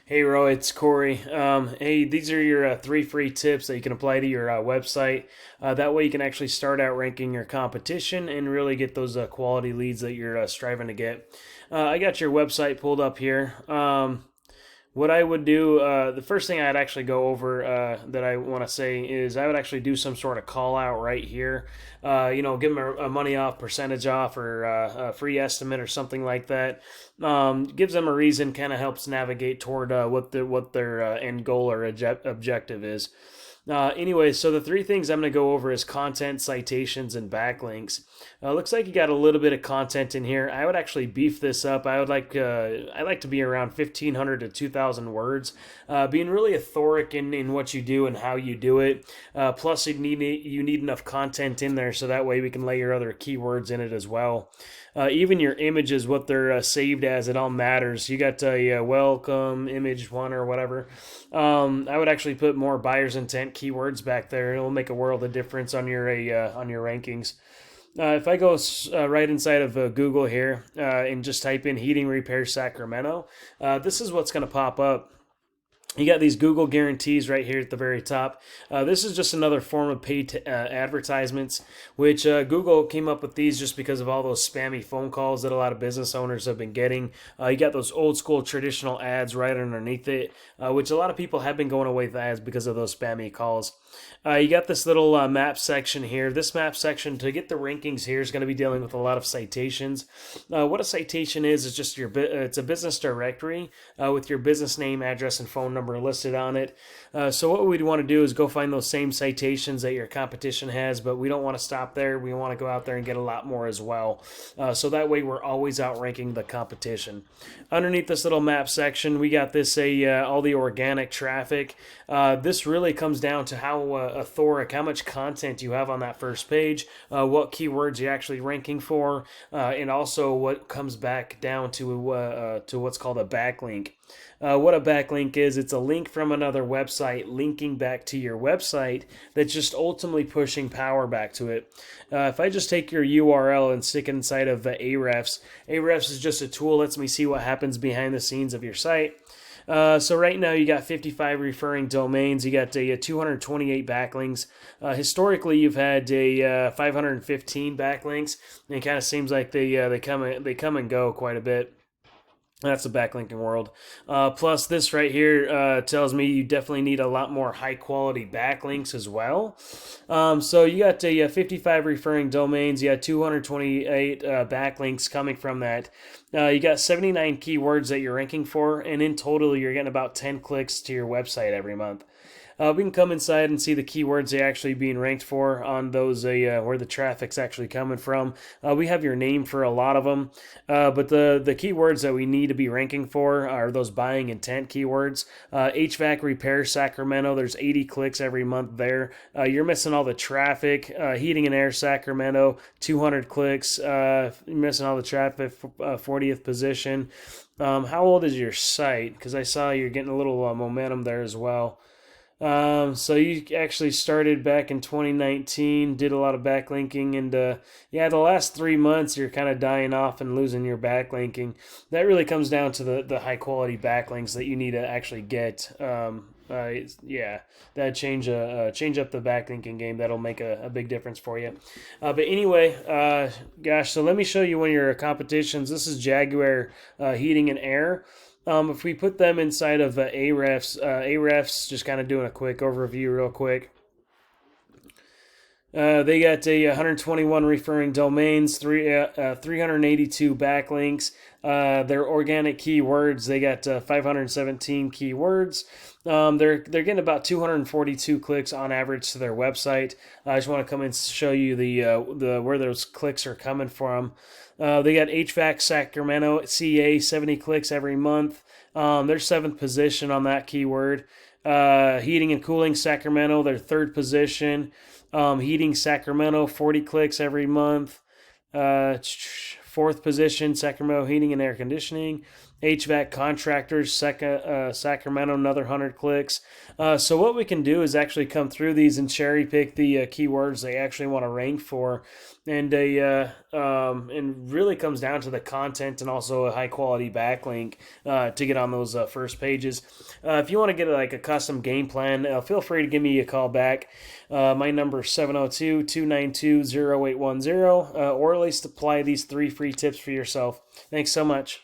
Hey Roy, it's Corey. Hey, these are your three free tips that you can apply to your website. That way, you can actually start out ranking your competition and really get those quality leads that you're striving to get. I got your website pulled up here. What I would do, the first thing I'd actually go over that I want to say is I would actually do some sort of call out right here. Give them a money off, percentage off, or a free estimate or something like that. Gives them a reason, kind of helps navigate toward what their end goal or objective is. Anyway, so the three things I'm going to go over is content, citations, and backlinks. Looks like you got a little bit of content in here. I would actually beef this up. I like to be around 1,500 to 2,000 words, being really authoric in what you do and how you do it. Plus, you need enough content in there so that way we can lay your other keywords in it as well. Even your images, what they're saved as, it all matters. You got a welcome image one or whatever. I would actually put more buyer's intent keywords back there. It'll make a world of difference on your rankings. If I go right inside of Google here and just type in heating repair Sacramento, this is what's going to pop up. You got these Google guarantees right here at the very top. This is just another form of paid advertisements, which Google came up with these just because of all those spammy phone calls that a lot of business owners have been getting. You got those old school traditional ads right underneath it, which a lot of people have been going away with ads because of those spammy calls. You got this little map section here. This map section, to get the rankings here, is going to be dealing with a lot of citations. What a citation is just it's a business directory with your business name, address, and phone number listed on it. So what we'd want to do is go find those same citations that your competition has, but we don't want to stop there. We want to go out there and get a lot more as well. So that way we're always outranking the competition. Underneath this little map section, we got this all the organic traffic. This really comes down to how how much content you have on that first page, what keywords you're actually ranking for, and also what comes back down to what's called a backlink. What a backlink is, it's a link from another website linking back to your website that's just ultimately pushing power back to it. If I just take your URL and stick it inside of Ahrefs, Ahrefs is just a tool that lets me see what happens behind the scenes of your site. So right now you got 55 referring domains. You got 228 backlinks. Historically, you've had 515 backlinks. And it kind of seems like they come and go quite a bit. That's the backlinking world. Plus, this right here tells me you definitely need a lot more high quality backlinks as well. So you got 55 referring domains. You got 228 backlinks coming from that. You got 79 keywords that you're ranking for, and in total, you're getting about 10 clicks to your website every month. We can come inside and see the keywords they're actually being ranked for on those where the traffic's actually coming from. We have your name for a lot of them, but the keywords that we need to be ranking for are those buying intent keywords. HVAC repair Sacramento, there's 80 clicks every month there. You're missing all the traffic. Heating and air Sacramento, 200 clicks. You're missing all the traffic, 40th position. How old is your site? Because I saw you're getting a little momentum there as well. So you actually started back in 2019, did a lot of backlinking, and the last 3 months you're kind of dying off and losing your backlinking. That really comes down to the high quality backlinks that you need to actually get. That change up the backlinking game. That'll make a big difference for you. But anyway, so let me show you one of your competitions. This is Jaguar Heating and Air. If we put them inside of Ahrefs, just kind of doing a quick overview real quick. They got 121 referring domains, 382 backlinks. Their organic keywords, they got 517 keywords. They're getting about 242 clicks on average to their website. I just want to come and show you the where those clicks are coming from. They got HVAC Sacramento CA, 70 clicks every month. They're 7th position on that keyword. Heating and cooling Sacramento, they're 3rd position. Heating Sacramento, 40 clicks every month. 4th position, Sacramento Heating and Air Conditioning. HVAC contractors, Sacramento, another 100 clicks. So what we can do is actually come through these and cherry pick the keywords they actually want to rank for, and really comes down to the content and also a high quality backlink to get on those first pages. If you want to get like a custom game plan, feel free to give me a call back. My number is 702-292-0810, or at least apply these 3 free tips for yourself. Thanks so much.